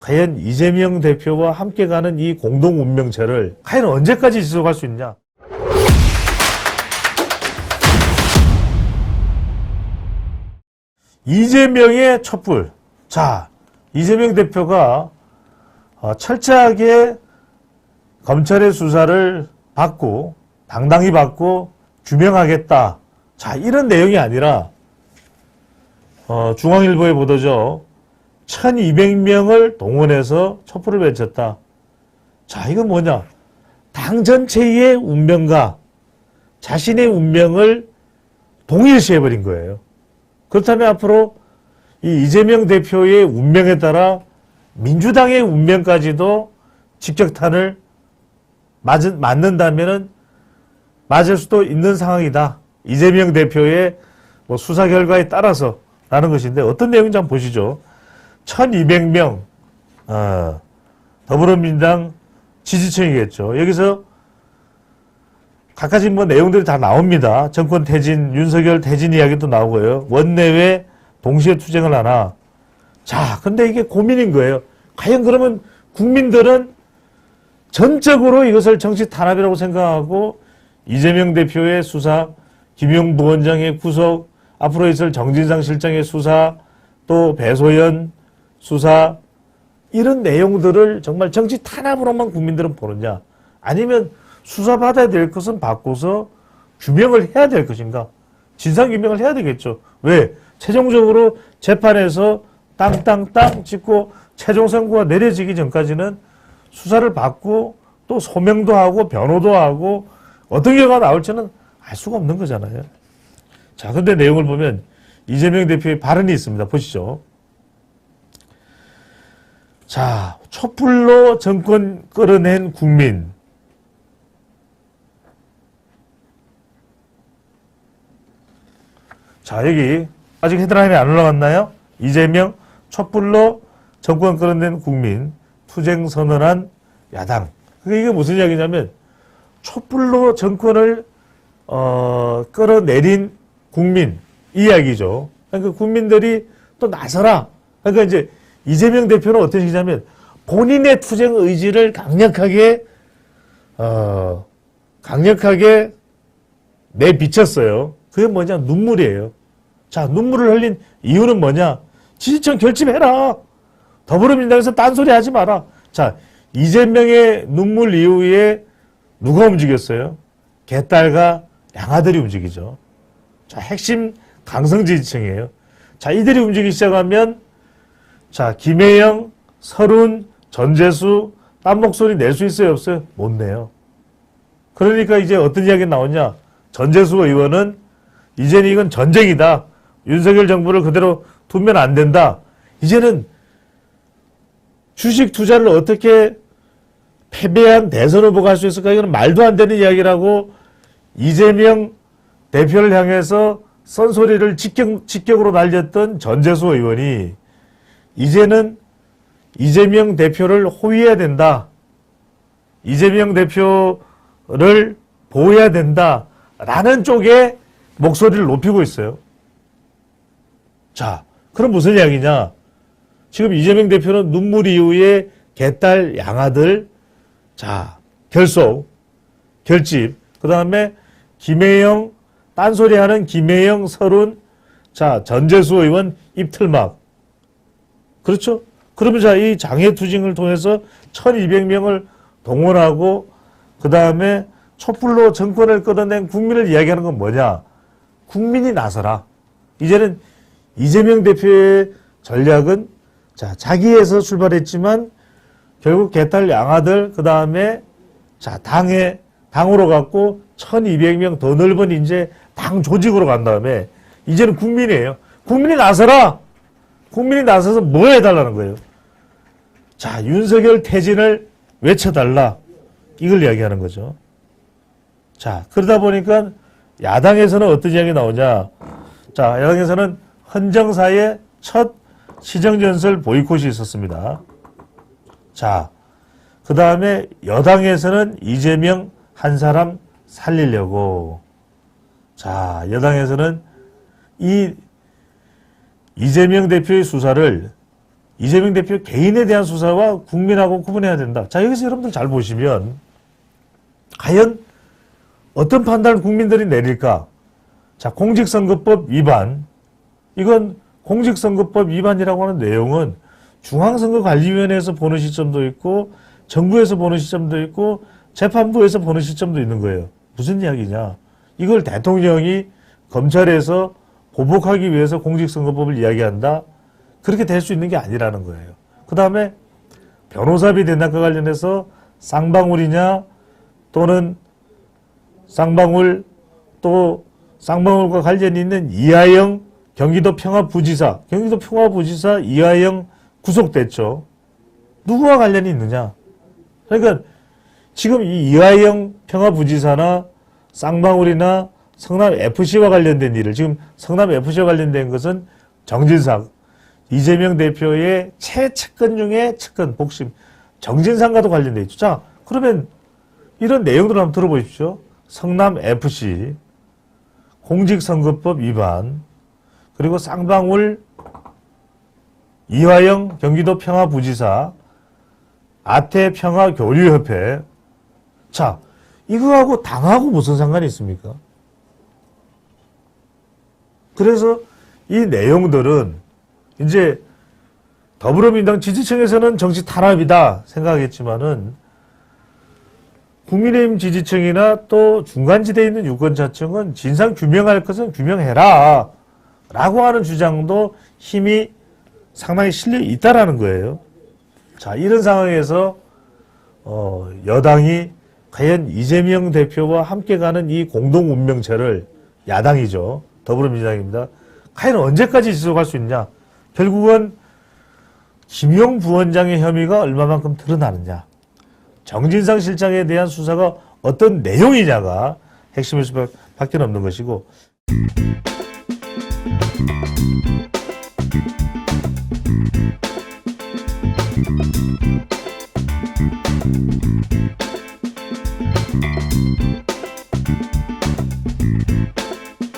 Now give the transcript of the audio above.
과연 이재명 대표와 함께 가는 이 공동 운명체를 과연 언제까지 지속할 수 있냐? 이재명의 촛불. 자, 이재명 대표가 철저하게 검찰의 수사를 받고 당당히 받고 규명하겠다. 자, 이런 내용이 아니라 중앙일보의 보도죠. 1200명을 동원해서 촛불을 외쳤다. 자, 이건 뭐냐? 당 전체의 운명과 자신의 운명을 동일시해버린 거예요. 그렇다면 앞으로 이 이재명 대표의 운명에 따라 민주당의 운명까지도 직격탄을 맞는다면은 맞을 수도 있는 상황이다. 이재명 대표의 수사 결과에 따라서 라는 것인데 어떤 내용인지 한번 보시죠. 1200명 더불어민주당 지지층이겠죠. 여기서 각가지 내용들이 다 나옵니다. 정권 퇴진, 윤석열 퇴진 이야기도 나오고요. 원내외 동시에 투쟁을 하나. 자, 근데 이게 고민인 거예요. 과연 그러면 국민들은 전적으로 이것을 정치 탄압이라고 생각하고 이재명 대표의 수사, 김용부 원장의 구속, 앞으로 있을 정진상 실장의 수사, 또 배소연 수사, 이런 내용들을 정말 정치 탄압으로만 국민들은 보느냐, 아니면 수사받아야 될 것은 받고서 규명을 해야 될 것인가? 진상규명을 해야 되겠죠. 왜? 최종적으로 재판에서 땅땅땅 찍고 최종 선고가 내려지기 전까지는 수사를 받고 또 소명도 하고 변호도 하고 어떤 결과가 나올지는 알 수가 없는 거잖아요. 자, 근데 내용을 보면 이재명 대표의 발언이 있습니다. 보시죠. 자, 촛불로 정권 끌어낸 국민. 자, 여기 아직 헤드라인이 안 올라갔나요? 이재명 촛불로 정권 끌어낸 국민, 투쟁 선언한 야당. 이게 무슨 이야기냐면 촛불로 정권을 끌어내린 국민, 이 이야기죠. 그러니까 국민들이 또 나서라. 그러니까 이제 이재명 대표는 어떤 식이냐면 본인의 투쟁 의지를 강력하게 내비쳤어요. 그게 뭐냐? 눈물이에요. 자, 눈물을 흘린 이유는 뭐냐? 지지층 결집해라. 더불어민주당에서 딴소리 하지 마라. 자, 이재명의 눈물 이후에 누가 움직였어요? 개딸과 양아들이 움직이죠. 자, 핵심 강성 지지층이에요. 자, 이들이 움직이기 시작하면 자, 김혜영, 설훈, 전재수 딴 목소리 낼 수 있어요? 없어요? 못 내요. 그러니까 이제 어떤 이야기가 나오냐? 전재수 의원은 이제는 이건 전쟁이다. 윤석열 정부를 그대로 두면 안 된다. 이제는 주식 투자를 어떻게 패배한 대선 후보가 할 수 있을까? 이건 말도 안 되는 이야기라고 이재명 대표를 향해서 선소리를 직격으로 날렸던 전재수 의원이 이제는 이재명 대표를 호위해야 된다. 이재명 대표를 보호해야 된다. 라는 쪽에 목소리를 높이고 있어요. 자, 그럼 무슨 이야기냐? 지금 이재명 대표는 눈물 이후에 개딸, 양아들, 자, 결속, 결집, 그 다음에 김혜영, 딴소리하는 김혜영, 설훈, 자, 전재수 의원 입틀막. 그렇죠? 그러면 자, 이 장애투쟁을 통해서 1200명을 동원하고 그 다음에 촛불로 정권을 끌어낸 국민을 이야기하는 건 뭐냐? 국민이 나서라. 이제는 이재명 대표의 전략은 자, 자기에서 출발했지만 결국 개딸 양아들 그 다음에 자, 당으로 갔고 1200명 더 넓은 이제 당 조직으로 간 다음에 이제는 국민이에요. 국민이 나서라. 국민이 나서서 뭐 해달라는 거예요? 자, 윤석열 퇴진을 외쳐달라. 이걸 이야기하는 거죠. 자, 그러다 보니까 야당에서는 어떤 이야기 나오냐? 자, 야당에서는 헌정사의 첫 시정연설 보이콧이 있었습니다. 자, 그 다음에 여당에서는 이재명 한 사람 살리려고. 자, 여당에서는 이 이재명 대표의 수사를 이재명 대표 개인에 대한 수사와 국민하고 구분해야 된다. 자, 여기서 여러분들 잘 보시면 과연 어떤 판단을 국민들이 내릴까? 자, 공직선거법 위반. 이건 공직선거법 위반이라고 하는 내용은 중앙선거관리위원회에서 보는 시점도 있고 정부에서 보는 시점도 있고 재판부에서 보는 시점도 있는 거예요. 무슨 이야기냐? 이걸 대통령이 검찰에서 보복하기 위해서 공직선거법을 이야기한다? 그렇게 될 수 있는 게 아니라는 거예요. 그 다음에 변호사비 대납과 관련해서 쌍방울이냐 또는 쌍방울 또 쌍방울과 관련이 있는 이하영 경기도 평화부지사 이하영 구속됐죠. 누구와 관련이 있느냐? 그러니까 지금 이 이하영 평화부지사나 쌍방울이나 성남FC와 관련된 일을 지금 성남FC와 관련된 것은 정진상 이재명 대표의 최측근 중에 측근 복심 정진상과도 관련돼 있죠. 자, 그러면 이런 내용들을 한번 들어보십시오. 성남FC 공직선거법 위반 그리고 쌍방울 이화영 경기도 평화부지사 아태평화교류협회 자, 이거하고 당하고 무슨 상관이 있습니까? 그래서 이 내용들은 이제 더불어민주당 지지층에서는 정치 탄압이다 생각했지만은 국민의힘 지지층이나 또 중간지대에 있는 유권자층은 진상 규명할 것은 규명해라 라고 하는 주장도 힘이 상당히 실려 있다라는 거예요. 자, 이런 상황에서 여당이 과연 이재명 대표와 함께 가는 이 공동 운명체를 야당이죠. 더불어민주당입니다. 과연 언제까지 지속할 수 있냐? 결국은 김용 부원장의 혐의가 얼마만큼 드러나느냐? 정진상 실장에 대한 수사가 어떤 내용이냐가 핵심일 수밖에 없는 것이고